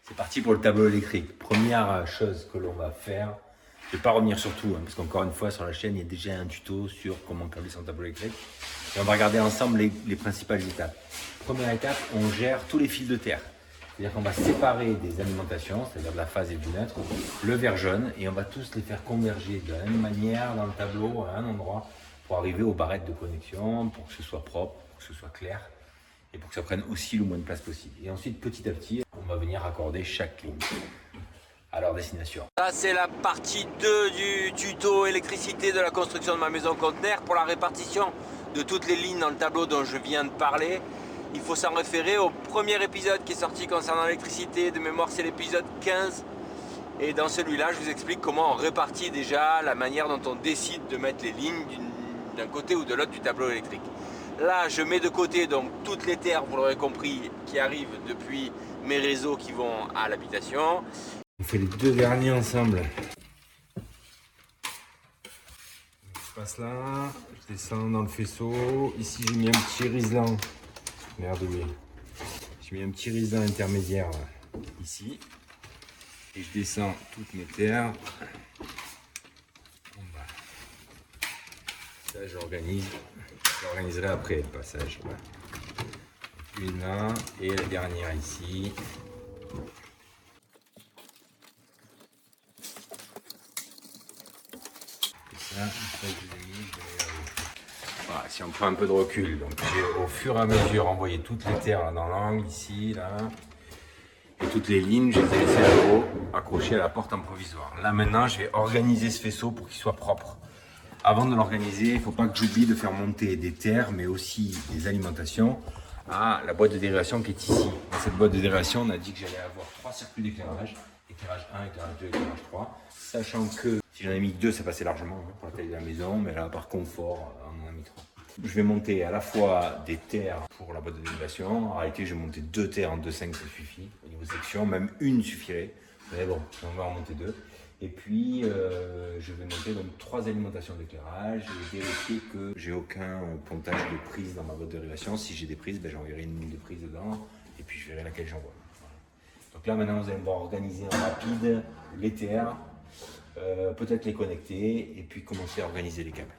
C'est parti pour le tableau électrique. Première chose que l'on va faire, je ne vais pas revenir sur tout, parce qu'encore une fois sur la chaîne, il y a déjà un tuto sur comment câbler son tableau électrique. Et on va regarder ensemble les principales étapes. Première étape, on gère tous les fils de terre. C'est-à-dire qu'on va séparer des alimentations, c'est-à-dire de la phase et du neutre, le vert jaune, et on va tous les faire converger de la même manière dans le tableau à un endroit pour arriver aux barrettes de connexion, pour que ce soit propre, pour que ce soit clair, et pour que ça prenne aussi le moins de place possible. Et ensuite, petit à petit, on va venir raccorder chaque ligne à leur destination. Ça, c'est la partie 2 du tuto électricité de la construction de ma maison conteneur pour la répartition de toutes les lignes dans le tableau dont je viens de parler. Il faut s'en référer au premier épisode qui est sorti concernant l'électricité. De mémoire, c'est l'épisode 15. Et dans celui-là, je vous explique comment on répartit déjà la manière dont on décide de mettre les lignes d'un côté ou de l'autre du tableau électrique. Là, je mets de côté donc toutes les terres, vous l'aurez compris, qui arrivent depuis mes réseaux qui vont à l'habitation. On fait les deux derniers ensemble. Je passe là, je descends dans le faisceau. Ici, j'ai mis un petit riselant. Merde, oui. J'ai mis un petit riselant intermédiaire là, ici. Et je descends toutes mes terres. En bas. Ça, j'organise. J'organiserai après le passage. Voilà. Une là et la dernière ici. Voilà, si on prend un peu de recul, donc j'ai au fur et à mesure envoyé toutes les terres là, dans l'angle, ici, là, et toutes les lignes, je les ai laissées là-haut, accrochées à la porte en provisoire. Là maintenant, je vais organiser ce faisceau pour qu'il soit propre. Avant de l'organiser, il ne faut pas que j'oublie de faire monter des terres, mais aussi des alimentations à la boîte de dérivation qui est ici. Dans cette boîte de dérivation, on a dit que j'allais avoir 3 circuits d'éclairage. Éclairage 1, éclairage 2, éclairage 3. Sachant que si j'en ai mis 2, ça passait largement pour la taille de la maison, mais là, par confort, on en a mis 3. Je vais monter à la fois des terres pour la boîte de dérivation. En réalité, je vais monter 2 terres en 2,5, ça suffit. Au niveau section, même une suffirait. Mais bon, on va en monter 2. Et puis, je vais monter donc 3 alimentations d'éclairage et vérifier que j'ai aucun pontage de prise dans ma boîte de dérivation. Si j'ai des prises, ben, j'enverrai une ligne de prise dedans et puis je verrai laquelle j'envoie. Voilà. Donc là, maintenant, vous allez me voir organiser en rapide les terres, peut-être les connecter et puis commencer à organiser les câbles.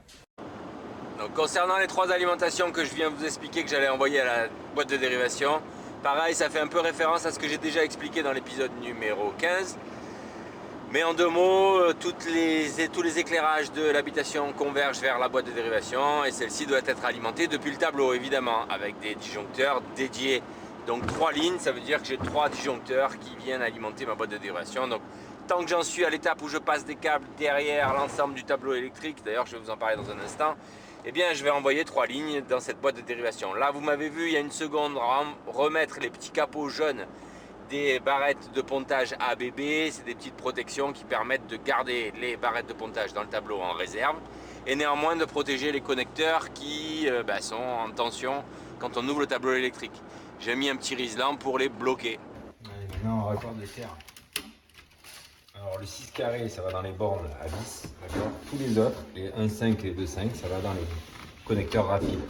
Donc, concernant les 3 alimentations que je viens de vous expliquer que j'allais envoyer à la boîte de dérivation, pareil, ça fait un peu référence à ce que j'ai déjà expliqué dans l'épisode numéro 15. Mais en 2 mots, tous les éclairages de l'habitation convergent vers la boîte de dérivation et celle-ci doit être alimentée depuis le tableau évidemment avec des disjoncteurs dédiés. Donc 3 lignes, ça veut dire que j'ai 3 disjoncteurs qui viennent alimenter ma boîte de dérivation. Donc tant que j'en suis à l'étape où je passe des câbles derrière l'ensemble du tableau électrique, d'ailleurs je vais vous en parler dans un instant, eh bien je vais envoyer 3 lignes dans cette boîte de dérivation. Là vous m'avez vu il y a une seconde remettre les petits capots jaunes des barrettes de pontage ABB, c'est des petites protections qui permettent de garder les barrettes de pontage dans le tableau en réserve et néanmoins de protéger les connecteurs qui sont en tension quand on ouvre le tableau électrique. J'ai mis un petit riselant pour les bloquer. Allez, maintenant on raccorde les terres. Alors le 6 carré, ça va dans les bornes à vis, d'accord. Tous les autres, les 1,5 et les 2,5, ça va dans les connecteurs rapides.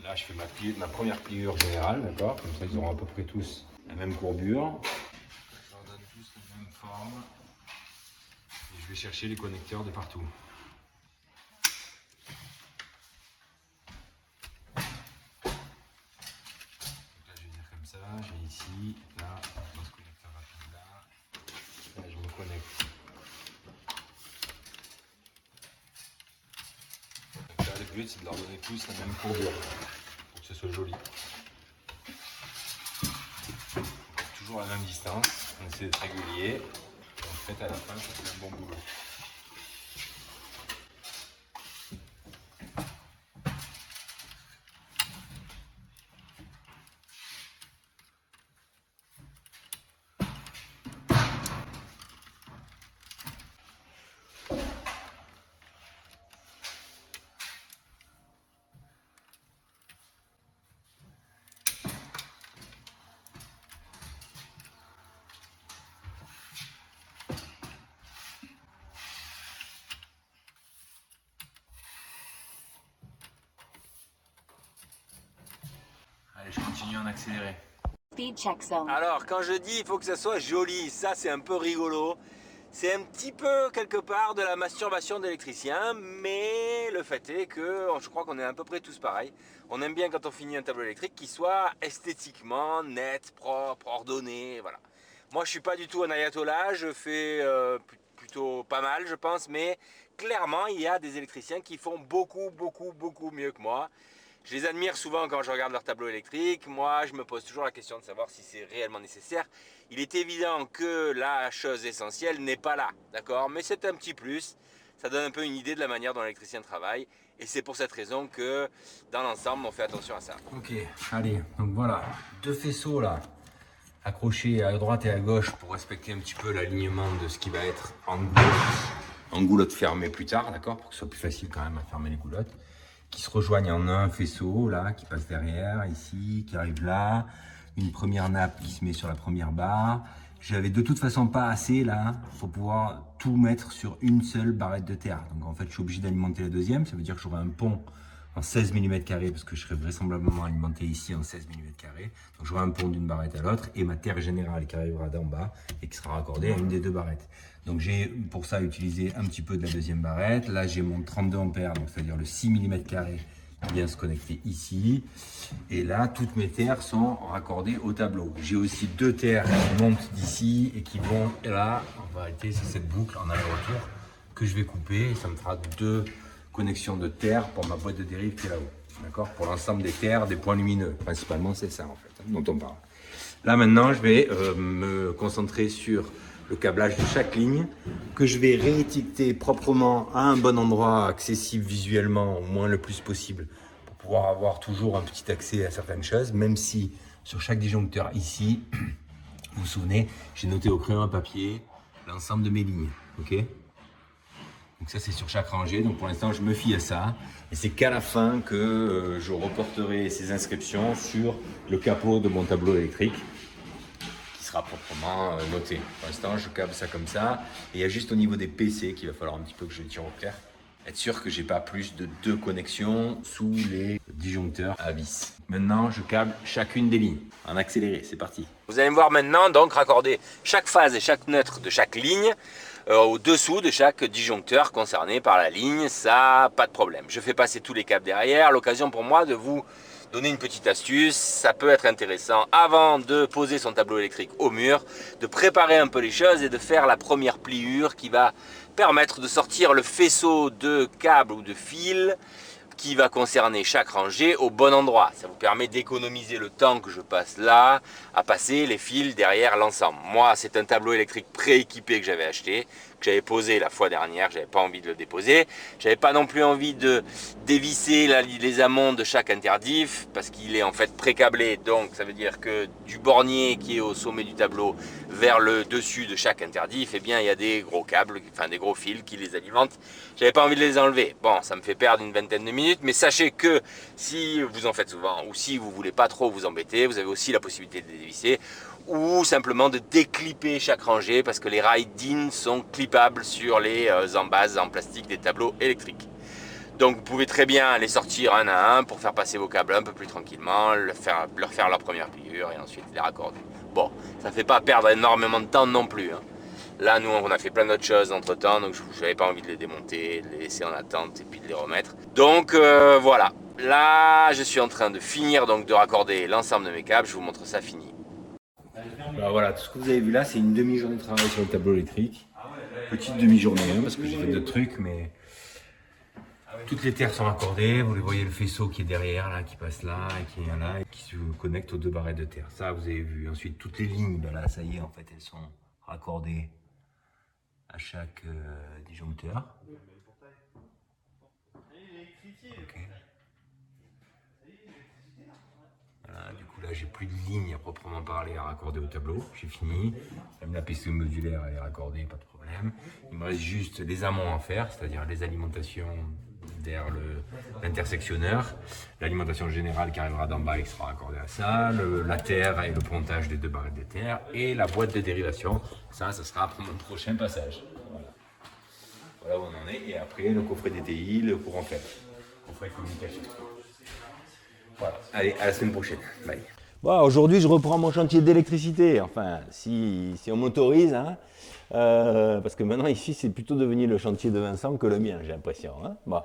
Là, je fais ma première pliure générale, d'accord. Comme ça, ils auront à peu près tous la même courbure. Je leur donne tous la même forme. Et je vais chercher les connecteurs de partout. Donc là, je vais dire comme ça. J'ai ici, là, dans ce connecteur rapide là. Là, je me connecte. Donc là, le but, c'est de leur donner tous la même courbure pour que ce soit joli. Toujours à la même distance, on essaie d'être régulier, et en fait à la fin ça fait un bon boulot. Allez, je continue en accéléré. Speed check zone. Alors, quand je dis il faut que ça soit joli, ça c'est un peu rigolo. C'est un petit peu quelque part de la masturbation d'électricien, mais le fait est que je crois qu'on est à peu près tous pareils. On aime bien quand on finit un tableau électrique qu'il soit esthétiquement net, propre, ordonné, voilà. Moi je suis pas du tout un ayatollah, je fais plutôt pas mal je pense, mais clairement il y a des électriciens qui font beaucoup mieux que moi. Je les admire souvent quand je regarde leur tableau électrique. Moi, je me pose toujours la question de savoir si c'est réellement nécessaire. Il est évident que la chose essentielle n'est pas là, d'accord? Mais c'est un petit plus. Ça donne un peu une idée de la manière dont l'électricien travaille. Et c'est pour cette raison que, dans l'ensemble, on fait attention à ça. Ok, allez, donc voilà, 2 faisceaux là, accrochés à droite et à gauche pour respecter un petit peu l'alignement de ce qui va être en goulotte fermée plus tard, d'accord? Pour que ce soit plus facile quand même à fermer les goulottes. Qui se rejoignent en un faisceau là, qui passe derrière, ici, qui arrive là, une première nappe qui se met sur la première barre. J'avais de toute façon pas assez là pour pouvoir tout mettre sur une seule barrette de terre. Donc en fait je suis obligé d'alimenter la deuxième, ça veut dire que j'aurai un pont en 16 mm² parce que je serai vraisemblablement alimenté ici en 16 mm². Donc j'aurai un pont d'une barrette à l'autre et ma terre générale qui arrivera d'en bas et qui sera raccordée à une des deux barrettes. Donc j'ai pour ça utilisé un petit peu de la deuxième barrette. Là j'ai mon 32 ampères, donc c'est-à-dire le 6 mm² qui vient se connecter ici. Et là toutes mes terres sont raccordées au tableau. J'ai aussi 2 terres qui montent d'ici et qui vont là. En réalité c'est cette boucle en aller-retour que je vais couper et ça me fera 2 connexion de terre pour ma boîte de dérive qui est là-haut. D'accord? Pour l'ensemble des terres, des points lumineux. Principalement, c'est ça en fait, dont on parle. Là maintenant, je vais me concentrer sur le câblage de chaque ligne que je vais réétiqueter proprement à un bon endroit, accessible visuellement au moins le plus possible pour pouvoir avoir toujours un petit accès à certaines choses, même si sur chaque disjoncteur ici, vous vous souvenez, j'ai noté au crayon à papier l'ensemble de mes lignes. Ok? Donc ça c'est sur chaque rangée, donc pour l'instant je me fie à ça. Et c'est qu'à la fin que je reporterai ces inscriptions sur le capot de mon tableau électrique qui sera proprement noté. Pour l'instant je câble ça comme ça. Et il y a juste au niveau des PC qu'il va falloir un petit peu que je les tire au clair. Être sûr que j'ai pas plus de 2 connexions sous les disjoncteurs à vis. Maintenant je câble chacune des lignes. En accéléré, c'est parti. Vous allez me voir maintenant donc raccorder chaque phase et chaque neutre de chaque ligne au-dessous de chaque disjoncteur concerné par la ligne, ça, pas de problème. Je fais passer tous les câbles derrière, l'occasion pour moi de vous donner une petite astuce, ça peut être intéressant avant de poser son tableau électrique au mur, de préparer un peu les choses et de faire la première pliure qui va permettre de sortir le faisceau de câbles ou de fils qui va concerner chaque rangée au bon endroit. Ça vous permet d'économiser le temps que je passe là à passer les fils derrière l'ensemble. Moi, c'est un tableau électrique prééquipé que j'avais acheté, que j'avais posé la fois dernière, j'avais pas envie de le déposer. J'avais pas non plus envie de dévisser les amont de chaque interdif parce qu'il est en fait pré-câblé. Donc ça veut dire que du bornier qui est au sommet du tableau vers le dessus de chaque interdif, eh bien il y a des gros câbles, enfin des gros fils qui les alimentent. J'avais pas envie de les enlever. Bon, ça me fait perdre une vingtaine de minutes, mais sachez que si vous en faites souvent ou si vous voulez pas trop vous embêter, vous avez aussi la possibilité de les dévisser ou simplement de déclipper chaque rangée parce que les rails DIN sont clippables sur les embases en plastique des tableaux électriques. Donc vous pouvez très bien les sortir un à un pour faire passer vos câbles un peu plus tranquillement, leur faire leur première pliure et ensuite les raccorder. Bon, ça ne fait pas perdre énormément de temps non plus. Hein. Là, nous, on a fait plein d'autres choses entre temps, donc je n'avais pas envie de les démonter, de les laisser en attente et puis de les remettre. Donc voilà, là, je suis en train de finir donc de raccorder l'ensemble de mes câbles, je vous montre ça fini. Alors voilà, tout ce que vous avez vu là, c'est une demi-journée de travail sur le tableau électrique. Petite demi-journée, hein, parce que j'ai fait d'autres trucs, mais toutes les terres sont raccordées. Vous les voyez, le faisceau qui est derrière, là, qui passe là, et qui est là, et qui se connecte aux 2 barrettes de terre. Ça, vous avez vu. Ensuite, toutes les lignes, ben là, ça y est, en fait, elles sont raccordées à chaque disjoncteur. Okay. Voilà, du coup là j'ai plus de lignes à proprement parler à raccorder au tableau, j'ai fini. Même la PC modulaire elle est raccordée, pas de problème. Il me reste juste les amont à faire, c'est-à-dire les alimentations vers l'intersectionneur, l'alimentation générale qui arrivera d'en bas et qui sera raccordée à ça, la terre et le pontage des 2 barrettes de terre et la boîte de dérivation. Ça sera pour mon prochain passage. Voilà où on en est. Et après le coffret DTI, le courant faible, coffret communication. Voilà, allez, à la semaine prochaine. Bye. Bon, aujourd'hui, je reprends mon chantier d'électricité, enfin, si on m'autorise, hein, parce que maintenant, ici, c'est plutôt devenu le chantier de Vincent que le mien, j'ai l'impression. Hein. Bon.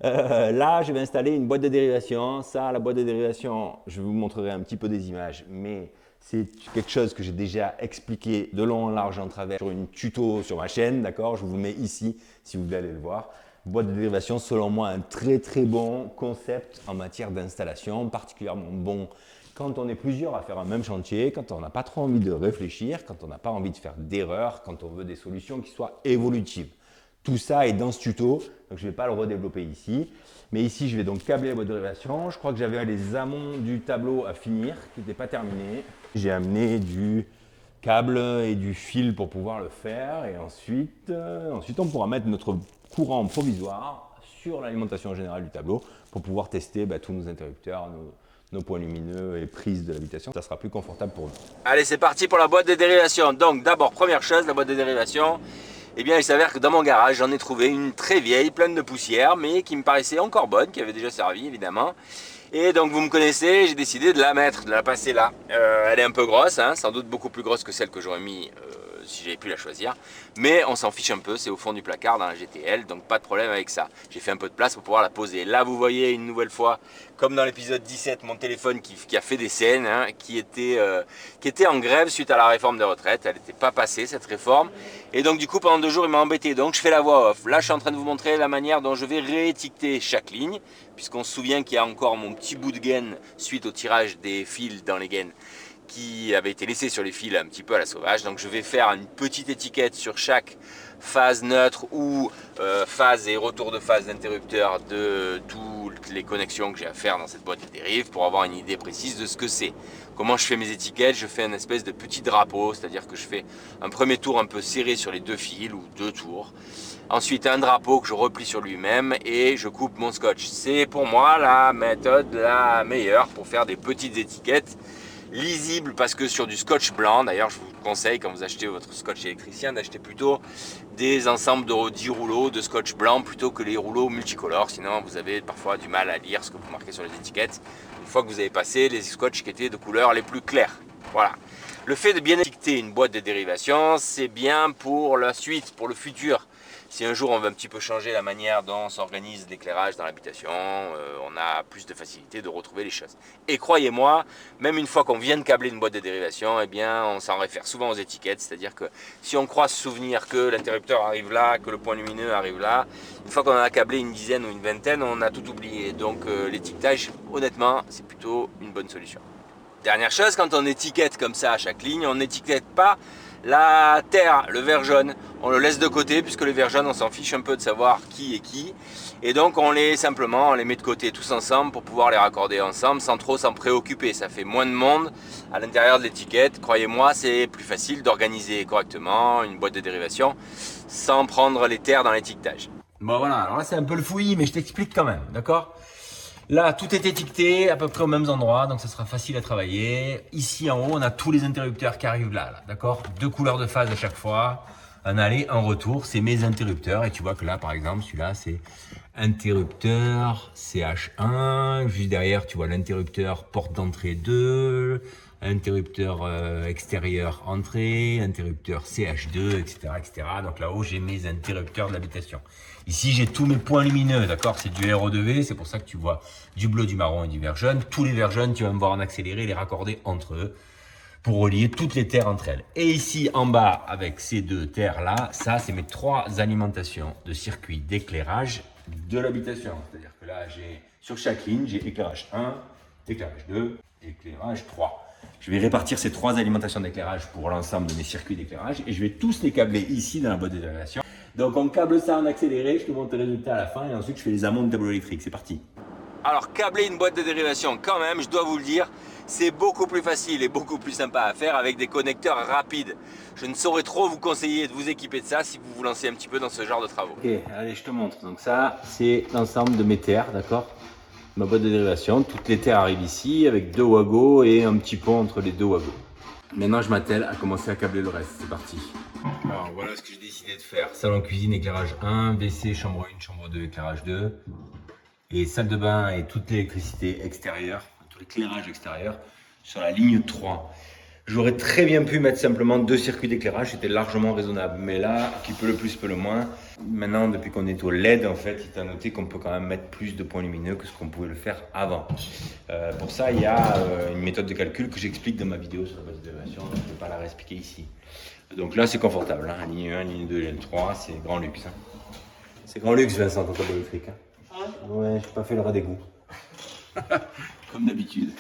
Là, je vais installer une boîte de dérivation. Ça, la boîte de dérivation, je vous montrerai un petit peu des images, mais c'est quelque chose que j'ai déjà expliqué de long en large en travers sur une tuto sur ma chaîne, d'accord? Je vous mets ici, si vous voulez aller le voir. Boîte de dérivation, selon moi, un très très bon concept en matière d'installation, particulièrement bon quand on est plusieurs à faire un même chantier, quand on n'a pas trop envie de réfléchir, quand on n'a pas envie de faire d'erreurs, quand on veut des solutions qui soient évolutives. Tout ça est dans ce tuto, donc je ne vais pas le redévelopper ici. Mais ici, je vais donc câbler la boîte de dérivation. Je crois que j'avais les amont du tableau à finir, qui n'étaient pas terminés. J'ai amené du câble et du fil pour pouvoir le faire. Et ensuite on pourra mettre notre courant provisoire sur l'alimentation générale du tableau pour pouvoir tester tous nos interrupteurs, nos points lumineux et prises de l'habitation. Ça sera plus confortable pour nous. Allez, c'est parti pour la boîte de dérivation. Donc d'abord, première chose, la boîte de dérivation. Eh bien, il s'avère que dans mon garage, j'en ai trouvé une très vieille, pleine de poussière, mais qui me paraissait encore bonne, qui avait déjà servi évidemment. Et donc vous me connaissez, j'ai décidé de la mettre, de la passer là. Elle est un peu grosse, hein, sans doute beaucoup plus grosse que celle que j'aurais mis si j'avais pu la choisir. Mais on s'en fiche un peu, c'est au fond du placard dans la GTL, donc pas de problème avec ça. J'ai fait un peu de place pour pouvoir la poser. Là vous voyez une nouvelle fois, comme dans l'épisode 17, mon téléphone qui a fait des scènes, hein, qui était en grève suite à la réforme des retraites. Elle n'était pas passée cette réforme. Et donc du coup pendant 2 jours il m'a embêté. Donc je fais la voix off. Là je suis en train de vous montrer la manière dont je vais réétiqueter chaque ligne. Puisqu'on se souvient qu'il y a encore mon petit bout de gaine suite au tirage des fils dans les gaines qui avait été laissé sur les fils un petit peu à la sauvage. Donc je vais faire une petite étiquette sur chaque phase neutre ou phase et retour de phase d'interrupteur de toutes les connexions que j'ai à faire dans cette boîte de dérive pour avoir une idée précise de ce que c'est. Comment je fais mes étiquettes? Je fais une espèce de petit drapeau, c'est-à-dire que je fais un premier tour un peu serré sur les 2 fils ou 2 tours. Ensuite un drapeau que je replie sur lui-même et je coupe mon scotch. C'est pour moi la méthode la meilleure pour faire des petites étiquettes lisibles, parce que sur du scotch blanc, d'ailleurs je vous conseille quand vous achetez votre scotch électricien d'acheter plutôt des ensembles de 10 rouleaux de scotch blanc plutôt que les rouleaux multicolores, sinon vous avez parfois du mal à lire ce que vous marquez sur les étiquettes une fois que vous avez passé les scotch qui étaient de couleurs les plus claires. Voilà. Le fait de bien étiqueter une boîte de dérivation, c'est bien pour la suite, pour le futur. Si un jour on veut un petit peu changer la manière dont s'organise l'éclairage dans l'habitation, on a plus de facilité de retrouver les choses. Et croyez-moi, même une fois qu'on vient de câbler une boîte de dérivation, eh bien, on s'en réfère souvent aux étiquettes. C'est-à-dire que si on croit se souvenir que l'interrupteur arrive là, que le point lumineux arrive là, une fois qu'on en a câblé une dizaine ou une vingtaine, on a tout oublié. Donc l'étiquetage, honnêtement, c'est plutôt une bonne solution. Dernière chose, quand on étiquette comme ça à chaque ligne, on n'étiquette pas la terre, le vert jaune, on le laisse de côté puisque le vert jaune on s'en fiche un peu de savoir qui est qui, et donc on les met de côté tous ensemble pour pouvoir les raccorder ensemble sans trop s'en préoccuper. Ça fait moins de monde à l'intérieur de l'étiquette. Croyez-moi, c'est plus facile d'organiser correctement une boîte de dérivation sans prendre les terres dans l'étiquetage. Bon voilà, alors là c'est un peu le fouillis, mais je t'explique quand même, d'accord? Là, tout est étiqueté à peu près aux mêmes endroits, donc ça sera facile à travailler. Ici en haut, on a tous les interrupteurs qui arrivent là, d'accord? 2 couleurs de phase à chaque fois, un aller, un retour, c'est mes interrupteurs. Et tu vois que là, par exemple, celui-là, c'est interrupteur CH1. Juste derrière, tu vois l'interrupteur porte d'entrée 2, interrupteur extérieur entrée, interrupteur CH2, etc., etc. Donc là-haut, j'ai mes interrupteurs de l'habitation. Ici, j'ai tous mes points lumineux, d'accord? C'est du RO2V, c'est pour ça que tu vois du bleu, du marron et du vert jaune. Tous les verts jaunes, tu vas me voir en accéléré, les raccorder entre eux pour relier toutes les terres entre elles. Et ici, en bas, avec ces 2 terres-là, ça, c'est mes 3 alimentations de circuits d'éclairage de l'habitation. C'est-à-dire que là, j'ai sur chaque ligne, j'ai éclairage 1, éclairage 2, éclairage 3. Je vais répartir ces 3 alimentations d'éclairage pour l'ensemble de mes circuits d'éclairage et je vais tous les câbler ici dans la boîte de dérivation. Donc on câble ça en accéléré, je te montre le résultat à la fin et ensuite je fais les amont de tableau électrique. C'est parti. Alors câbler une boîte de dérivation, quand même, je dois vous le dire, c'est beaucoup plus facile et beaucoup plus sympa à faire avec des connecteurs rapides. Je ne saurais trop vous conseiller de vous équiper de ça si vous vous lancez un petit peu dans ce genre de travaux. Ok, allez, je te montre. Donc ça, c'est l'ensemble de mes terres, d'accord? Ma boîte de dérivation, toutes les terres arrivent ici avec 2 wagos et un petit pont entre les 2 wagos. Maintenant, je m'attelle à commencer à câbler le reste. C'est parti. Alors, voilà ce que j'ai décidé de faire. Salon cuisine, éclairage 1, WC, chambre 1, chambre 2, éclairage 2. Et salle de bain et toute l'électricité extérieure, tout l'éclairage extérieur sur la ligne 3. J'aurais très bien pu mettre simplement 2 circuits d'éclairage, c'était largement raisonnable. Mais là, qui peut le plus, peut le moins. Maintenant, depuis qu'on est au LED, en fait, il est à noter qu'on peut quand même mettre plus de points lumineux que ce qu'on pouvait le faire avant. Pour ça, il y a une méthode de calcul que j'explique dans ma vidéo sur la base de dérivation, donc je ne vais pas la réexpliquer ici. Donc là, c'est confortable, hein. Ligne 1, ligne 2, ligne 3, c'est grand luxe. Hein. C'est grand luxe, Vincent, ton câble électrique. Hein. Ouais, j'ai pas fait le ras d'égout. Comme d'habitude.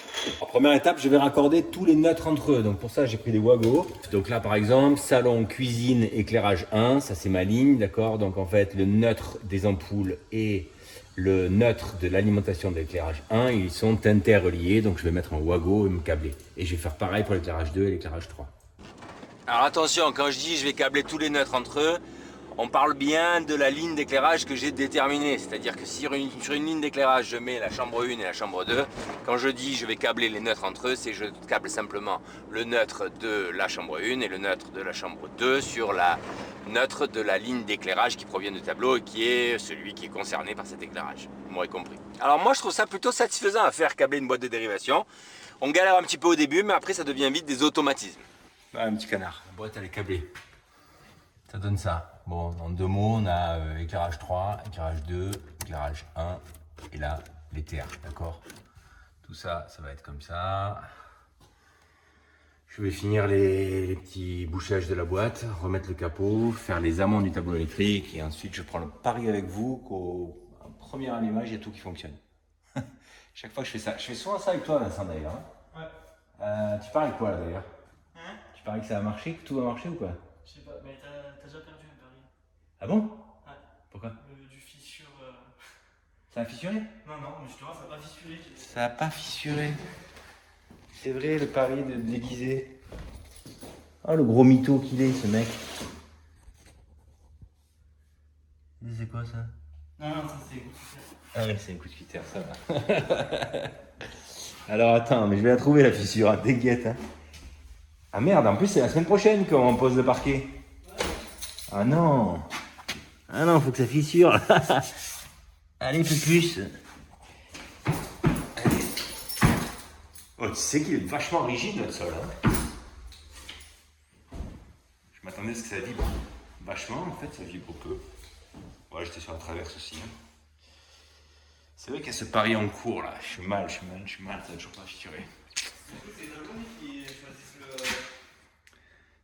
En première étape, je vais raccorder tous les neutres entre eux. Donc pour ça, j'ai pris des Wago. Donc là, par exemple, salon, cuisine, éclairage 1, ça c'est ma ligne, d'accord. Donc en fait, le neutre des ampoules et le neutre de l'alimentation de l'éclairage 1, ils sont interreliés. Donc je vais mettre un Wago et me câbler. Et je vais faire pareil pour l'éclairage 2 et l'éclairage 3. Alors attention, quand je dis je vais câbler tous les neutres entre eux, on parle bien de la ligne d'éclairage que j'ai déterminée. C'est-à-dire que sur une ligne d'éclairage, je mets la chambre 1 et la chambre 2. Quand je dis je vais câbler les neutres entre eux, c'est que je câble simplement le neutre de la chambre 1 et le neutre de la chambre 2 sur la neutre de la ligne d'éclairage qui provient du tableau et qui est celui qui est concerné par cet éclairage. Vous m'aurez compris. Alors moi je trouve ça plutôt satisfaisant à faire câbler une boîte de dérivation. On galère un petit peu au début, mais après ça devient vite des automatismes. Ah, un petit canard. La boîte, elle est câblée. Ça donne ça. Bon, en 2 mots, on a éclairage 3, éclairage 2, éclairage 1 et là, les terres, d'accord. Tout ça, ça va être comme ça. Je vais finir les petits bouchages de la boîte, remettre le capot, faire les amants du tableau électrique et ensuite je prends le pari avec vous qu'au premier allumage, il y a tout qui fonctionne. Chaque fois que je fais ça, je fais souvent ça avec toi, Vincent, d'ailleurs. Ouais. Tu paries quoi là d'ailleurs? Tu paries que ça va marcher, que tout va marcher ou quoi? Je sais pas, mais t'as déjà perdu un pari. Ah bon? Ouais. Pourquoi? Du fissure. Ça a fissuré? Non, non, mais justement, ça n'a pas fissuré. Ça a pas fissuré. C'est vrai, le pari de déguisé. Oh, le gros mytho qu'il est, ce mec. C'est quoi ça? Non, non, ça c'est écoute. Ah oui, c'est un coup de cutter, ça va. Alors attends, mais je vais la trouver la fissure, hein. Déguette. Hein. Ah merde, en plus c'est la semaine prochaine qu'on pose le parquet. Ah non. Ah non, faut que ça fissure. Allez, Pépus. Oh, tu sais qu'il est vachement rigide notre sol. Hein. Je m'attendais à ce que ça vibre vachement, en fait ça vibre peu. Ouais, j'étais sur la traverse aussi. Hein. C'est vrai qu'il y a ce pari en cours là. Je suis mal, ça va toujours pas fissurer. C'est les abonnés qui choisissent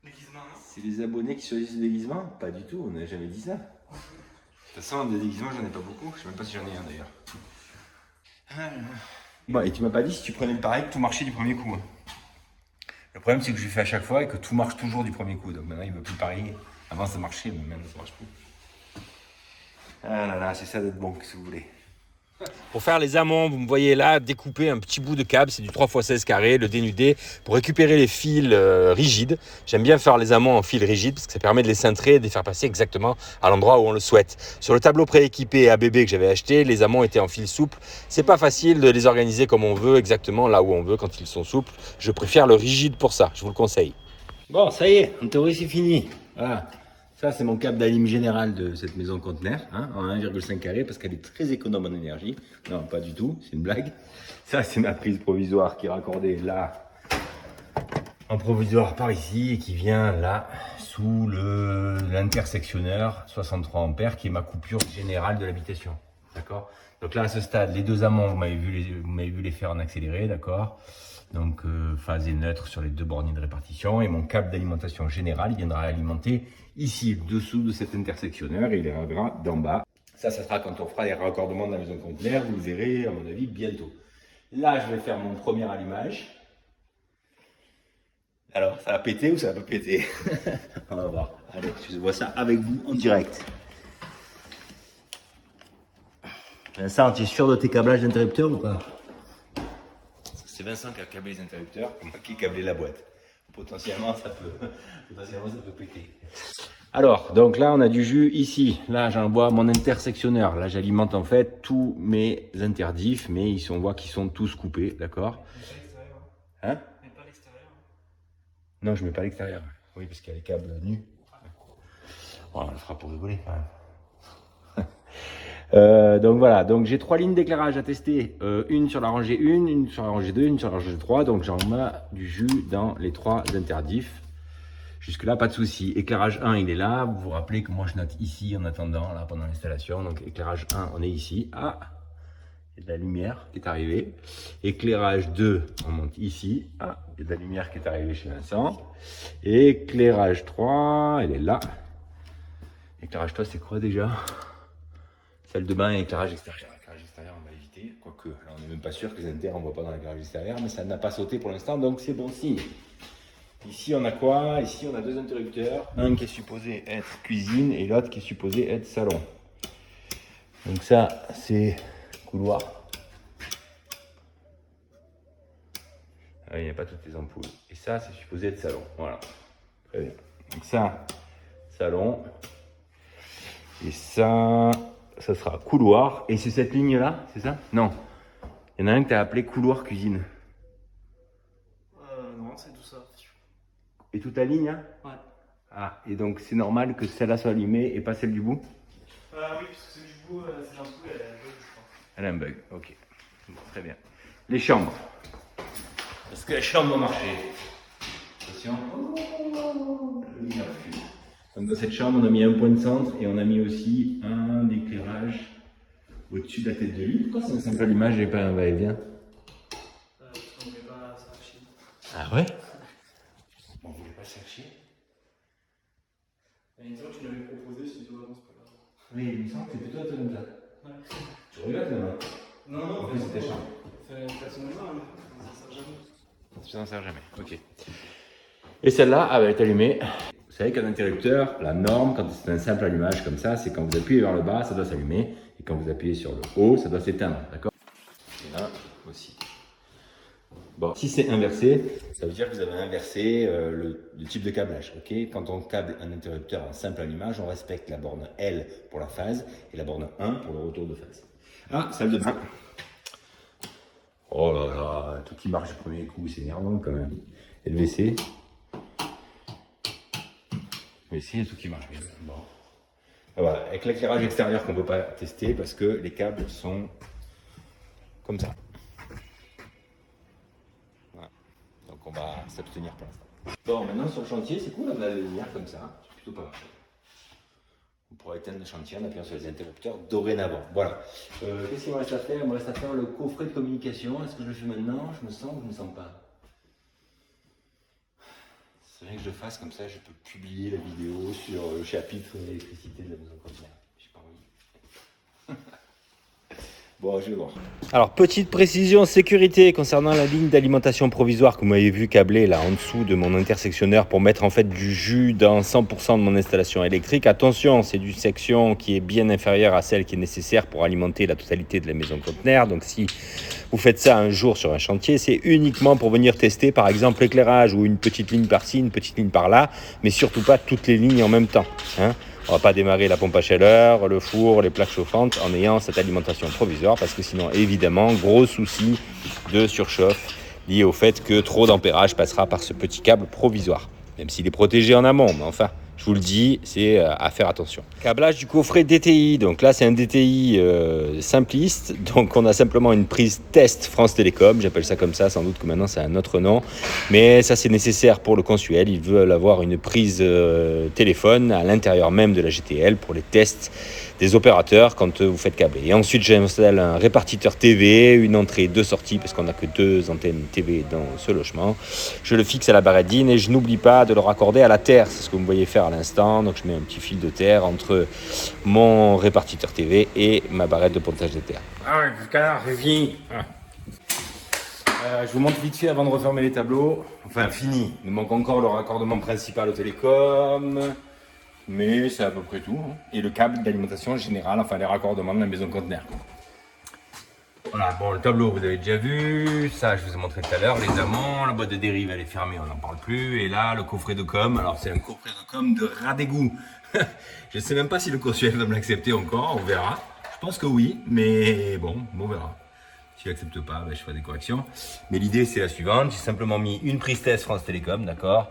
le déguisement, non? C'est les abonnés qui choisissent le déguisement? Pas du tout, on n'a jamais dit ça. De toute façon, des déguisements, j'en ai pas beaucoup. Je sais même pas si j'en ai un d'ailleurs. Bon, et tu m'as pas dit si tu prenais le pari que tout marchait du premier coup. Hein. Le problème, c'est que je le fais à chaque fois et que tout marche toujours du premier coup. Donc maintenant, il ne veut plus parier. Avant, ça marchait, mais maintenant, ça marche plus. Ah là là, c'est ça d'être bon, qu'est-ce que vous voulez. Pour faire les amants, vous me voyez là découper un petit bout de câble, c'est du 3x16 carré, le dénuder pour récupérer les fils rigides. J'aime bien faire les amants en fils rigides parce que ça permet de les cintrer et de les faire passer exactement à l'endroit où on le souhaite. Sur le tableau prééquipé ABB que j'avais acheté, les amants étaient en fils souples. C'est pas facile de les organiser comme on veut, exactement là où on veut quand ils sont souples. Je préfère le rigide pour ça, je vous le conseille. Bon, ça y est, en théorie, c'est fini. Voilà. Ça, c'est mon câble d'alim général de cette maison conteneur, hein, en 1,5 carré, parce qu'elle est très économe en énergie. Non, pas du tout, c'est une blague. Ça, c'est ma prise provisoire qui est raccordée là, en provisoire par ici, et qui vient là, sous l'intersectionneur 63 ampères, qui est ma coupure générale de l'habitation. D'accord? Donc là, à ce stade, les 2 amants, vous m'avez vu les faire en accéléré, d'accord? Donc phase et neutre sur les 2 borniers de répartition, et mon câble d'alimentation générale, il viendra alimenter ici, dessous de cet intersectionneur, et il arrivera d'en bas. Ça sera quand on fera les raccordements de la maison conteneur, vous le verrez, à mon avis, bientôt. Là, je vais faire mon premier allumage. Alors, ça va péter ou ça va pas péter? On va voir. Allez, je vois ça avec vous en direct. Vincent, tu es sûr de tes câblages d'interrupteurs ou pas? C'est Vincent qui a câblé les interrupteurs, et moi qui ai câblé la boîte. Potentiellement, ça peut péter. Alors, donc là, on a du jus ici. Là, j'envoie mon intersectionneur. Là, j'alimente en fait tous mes interdifs, mais on voit qu'ils sont tous coupés, d'accord? Hein? Mais pas l'extérieur. Non, je mets pas l'extérieur. Oui, parce qu'il y a les câbles nus. Bon, on le fera pour rigoler quand même. Donc voilà, donc j'ai 3 lignes d'éclairage à tester, une sur la rangée 1, une sur la rangée 2, une sur la rangée 3, donc j'en mets du jus dans les 3 interdifs. Jusque là, pas de souci. Éclairage 1, il est là. Vous vous rappelez que moi je note ici en attendant, là pendant l'installation. Donc éclairage 1, on est ici. Ah, il y a de la lumière qui est arrivée. Éclairage 2, on monte ici. Ah, il y a de la lumière qui est arrivée chez Vincent. Et éclairage 3, elle est là. Éclairage 3, c'est quoi déjà? Salle de bain et éclairage extérieur. L'éclairage extérieur, on va éviter. Quoique, là, on n'est même pas sûr que les inter, on ne voit pas dans l'éclairage extérieur, mais ça n'a pas sauté pour l'instant, donc c'est bon signe. Ici, on a quoi? Ici, on a 2 interrupteurs. Un qui est supposé être cuisine et l'autre qui est supposé être salon. Donc ça, c'est couloir. Ah, il n'y a pas toutes les ampoules. Et ça, c'est supposé être salon. Voilà. Très bien. Donc ça, salon. Et ça sera couloir. Et c'est cette ligne-là, c'est ça? Non. Il y en a un que tu as appelé couloir cuisine. Non, c'est tout ça. Et toute la ligne, hein? Ouais. Ah, et donc c'est normal que celle-là soit allumée et pas celle du bout? Oui, parce que celle du bout, c'est l'ampoule, elle a un bug, je crois. Elle a un bug, ok. Bon, très bien. Les chambres. Est-ce que les chambres vont marcher? Attention. Donc dans cette chambre, on a mis un point de centre et on a mis aussi un éclairage au-dessus de la tête de lit. Pourquoi c'est un simple allumage et pas un va-et-vient? Parce qu'on ne met pas ça à chier. Ah ouais? On ne voulait pas chercher? Une fois, tu l'avais proposé, si tu vois, non, c'est pas grave. Oui, il me semble que c'est plutôt à toi comme ça. Ouais. Tu regrettes maintenant? Non, non, En plus, c'était chambre. personnellement, ça sert jamais. Ça n'en sert jamais, ok. Et celle-là, elle va être allumée. Vous savez qu'un interrupteur, la norme, quand c'est un simple allumage comme ça, c'est quand vous appuyez vers le bas, ça doit s'allumer. Et quand vous appuyez sur le haut, ça doit s'éteindre, d'accord? Et là aussi. Bon, si c'est inversé, ça veut dire que vous avez inversé le type de câblage, ok? Quand on câble un interrupteur en simple allumage, on respecte la borne L pour la phase et la borne 1 pour le retour de phase. Ah, salle de bain. Oh là là, tout qui marche du premier coup, c'est énervant quand même. Et le WC. Le WC, il y a tout qui marche bien. Bon. Voilà, avec l'éclairage extérieur qu'on ne peut pas tester parce que les câbles sont comme ça. Voilà. Donc on va s'abstenir pour l'instant. Bon, maintenant sur le chantier, c'est cool, on a la lumière comme ça. C'est plutôt pas mal. On pourra éteindre le chantier en appuyant sur les interrupteurs dorénavant. Voilà. Qu'est-ce qu'il me reste à faire? Il me reste à faire le coffret de communication. Est-ce que je le fais maintenant? Je me sens ou je ne me sens pas? C'est vrai que je le fasse comme ça, je peux publier la vidéo sur le chapitre électricité de la maison conteneur. J'ai pas envie. Bon, je vais voir. Alors, petite précision sécurité concernant la ligne d'alimentation provisoire que vous m'avez vu câbler là en dessous de mon intersectionneur pour mettre en fait du jus dans 100% de mon installation électrique. Attention, c'est d'une section qui est bien inférieure à celle qui est nécessaire pour alimenter la totalité de la maison conteneur. Donc, si vous faites ça un jour sur un chantier, c'est uniquement pour venir tester par exemple l'éclairage ou une petite ligne par-ci, une petite ligne par-là, mais surtout pas toutes les lignes en même temps, hein. On ne va pas démarrer la pompe à chaleur, le four, les plaques chauffantes en ayant cette alimentation provisoire parce que sinon, évidemment, gros souci de surchauffe lié au fait que trop d'ampérage passera par ce petit câble provisoire. Même s'il est protégé en amont, mais enfin, je vous le dis, c'est à faire attention. Câblage du coffret DTI. Donc là, c'est un DTI simpliste. Donc on a simplement une prise test France Télécom. J'appelle ça comme ça, sans doute que maintenant c'est un autre nom. Mais ça, c'est nécessaire pour le consuel. Ils veulent avoir une prise téléphone à l'intérieur même de la GTL pour les tests des opérateurs quand vous faites câbler. Et ensuite, j'installe un répartiteur TV, une entrée, 2 sorties, parce qu'on n'a que 2 antennes TV dans ce logement. Je le fixe à la barrette DIN et je n'oublie pas de le raccorder à la terre. C'est ce que vous me voyez faire à l'instant. Donc, je mets un petit fil de terre entre mon répartiteur TV et ma barrette de pontage de terre. Ah ouais, canard, c'est fini. Je vous montre vite fait avant de refermer les tableaux. Enfin, fini. Il nous manque encore le raccordement principal au télécom. Mais c'est à peu près tout. Hein. Et le câble d'alimentation générale, enfin les raccordements de la maison conteneur. Voilà, bon, le tableau, vous avez déjà vu. Ça, je vous ai montré tout à l'heure. Les amants, la boîte de dérive, elle est fermée, on n'en parle plus. Et là, le coffret de com. Alors, c'est un coffret de com de ras d'égout. Je ne sais même pas si le consuel va me l'accepter encore. On verra. Je pense que oui, mais bon, on verra. S'il n'accepte pas, ben, je ferai des corrections. Mais l'idée, c'est la suivante. J'ai simplement mis une prise test France Télécom, d'accord.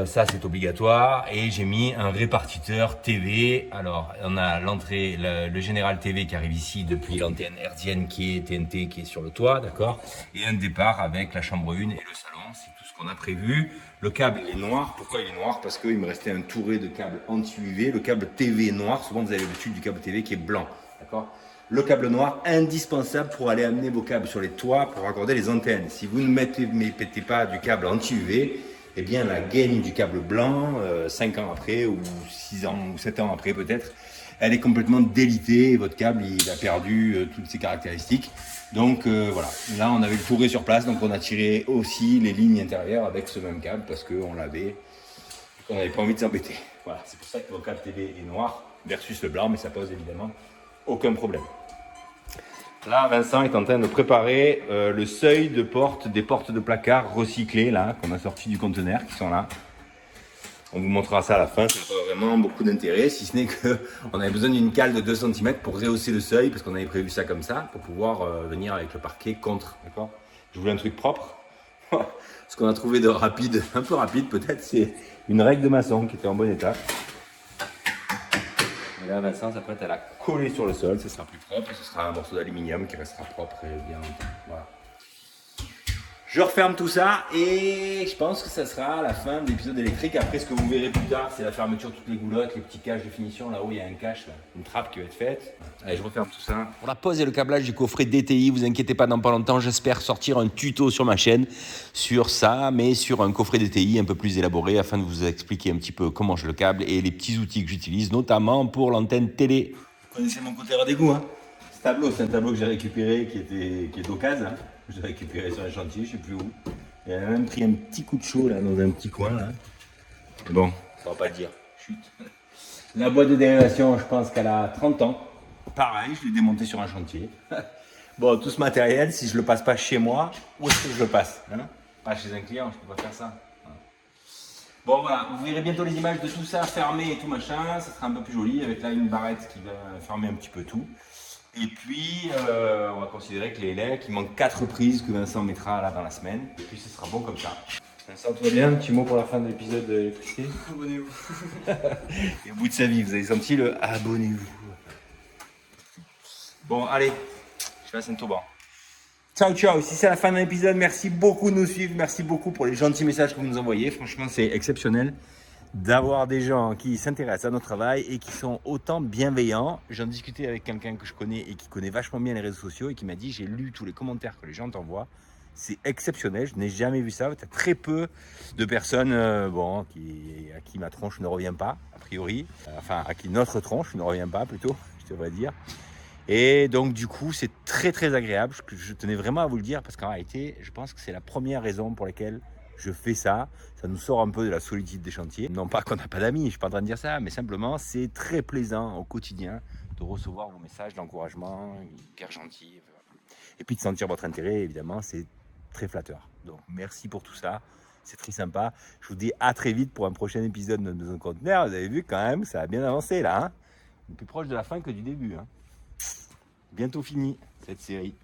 ça c'est obligatoire. Et j'ai mis un répartiteur TV. Alors on a l'entrée, le Général TV qui arrive ici depuis l'antenne hertzienne qui est TNT qui est sur le toit, d'accord. Et un départ avec la chambre 1 et le salon, c'est tout ce qu'on a prévu. Le câble est noir. Pourquoi il est noir? Parce qu'il me restait un touré de câble anti-UV. Le câble TV est noir. Souvent vous avez l'habitude du câble TV qui est blanc, d'accord. Le câble noir, indispensable pour aller amener vos câbles sur les toits pour raccorder les antennes. Si vous ne mettez pas du câble anti-UV, eh bien la gaine du câble blanc, 5 ans après, ou 6 ans, ou 7 ans après peut-être, elle est complètement délitée et votre câble il a perdu toutes ses caractéristiques. Donc voilà, là on avait le touré sur place, donc on a tiré aussi les lignes intérieures avec ce même câble parce qu'on n'avait pas envie de s'embêter. Voilà, c'est pour ça que votre câble TV est noir versus le blanc, mais ça pose évidemment aucun problème. Là, Vincent est en train de préparer le seuil de porte des portes de placard recyclées là qu'on a sorti du conteneur, qui sont là. On vous montrera ça à la fin. Ça n'a pas vraiment beaucoup d'intérêt, si ce n'est que on avait besoin d'une cale de 2 cm pour rehausser le seuil, parce qu'on avait prévu ça comme ça pour pouvoir venir avec le parquet contre. D'accord. Je voulais un truc propre. Ce qu'on a trouvé de rapide, un peu rapide peut-être, c'est une règle de maçon qui était en bon état. Et là, Vincent s'apprête à la coller sur le sol, ce sera plus propre, ce sera un morceau d'aluminium qui restera propre et bien longtemps. Voilà. Je referme tout ça et je pense que ça sera la fin de l'épisode électrique. Après, ce que vous verrez plus tard, c'est la fermeture de toutes les goulottes, les petits caches de finition, là où il y a un cache, là, une trappe qui va être faite. Allez, je referme tout ça. Pour la pose et le câblage du coffret DTI, vous inquiétez pas, dans pas longtemps, j'espère sortir un tuto sur ma chaîne sur ça, mais sur un coffret DTI un peu plus élaboré afin de vous expliquer un petit peu comment je le câble et les petits outils que j'utilise, notamment pour l'antenne télé. Vous connaissez mon côté radégoût, hein? Ce tableau, c'est un tableau que j'ai récupéré qui est d'occasion. Hein. Je l'ai récupéré sur un chantier, je sais plus où. Il a même pris un petit coup de chaud là dans un petit coin là. Mais bon, ça va pas le dire. Chut. La boîte de dérivation, je pense qu'elle a 30 ans. Pareil, je l'ai démonté sur un chantier. Bon, tout ce matériel, si je le passe pas chez moi, où est-ce que je le passe, hein? Pas chez un client, je peux pas faire ça. Bon voilà, vous verrez bientôt les images de tout ça fermé et tout machin. Ça sera un peu plus joli avec là une barrette qui va fermer un petit peu tout. Et puis, on va considérer que les laits, qu'il manque 4 prises que Vincent mettra là dans la semaine. Et puis, ce sera bon comme ça. Vincent, tout va bien? Un petit mot pour la fin de l'épisode de l'électricité? Abonnez-vous. Et au bout de sa vie, vous avez senti le abonnez-vous. Bon, allez, je passe un tour. Ciao, ciao. Si c'est la fin de l'épisode, merci beaucoup de nous suivre. Merci beaucoup pour les gentils messages que vous nous envoyez. Franchement, c'est exceptionnel d'avoir des gens qui s'intéressent à notre travail et qui sont autant bienveillants. J'en discutais avec quelqu'un que je connais et qui connaît vachement bien les réseaux sociaux et qui m'a dit: j'ai lu tous les commentaires que les gens t'envoient, c'est exceptionnel, je n'ai jamais vu ça. Tu as très peu de personnes à qui ma tronche ne revient pas, a priori, enfin à qui notre tronche ne revient pas plutôt, je devrais dire. Et donc du coup c'est très très agréable, je tenais vraiment à vous le dire parce qu'en réalité je pense que c'est la première raison pour laquelle je fais ça. Ça nous sort un peu de la solitude des chantiers. Non pas qu'on n'a pas d'amis, je ne suis pas en train de dire ça, mais simplement c'est très plaisant au quotidien de recevoir vos messages d'encouragement, hyper gentils. Et puis de sentir votre intérêt, évidemment, c'est très flatteur. Donc merci pour tout ça, c'est très sympa. Je vous dis à très vite pour un prochain épisode de nos conteneurs. Vous avez vu quand même, ça a bien avancé là. Hein, on est plus proche de la fin que du début. Hein. Bientôt fini cette série.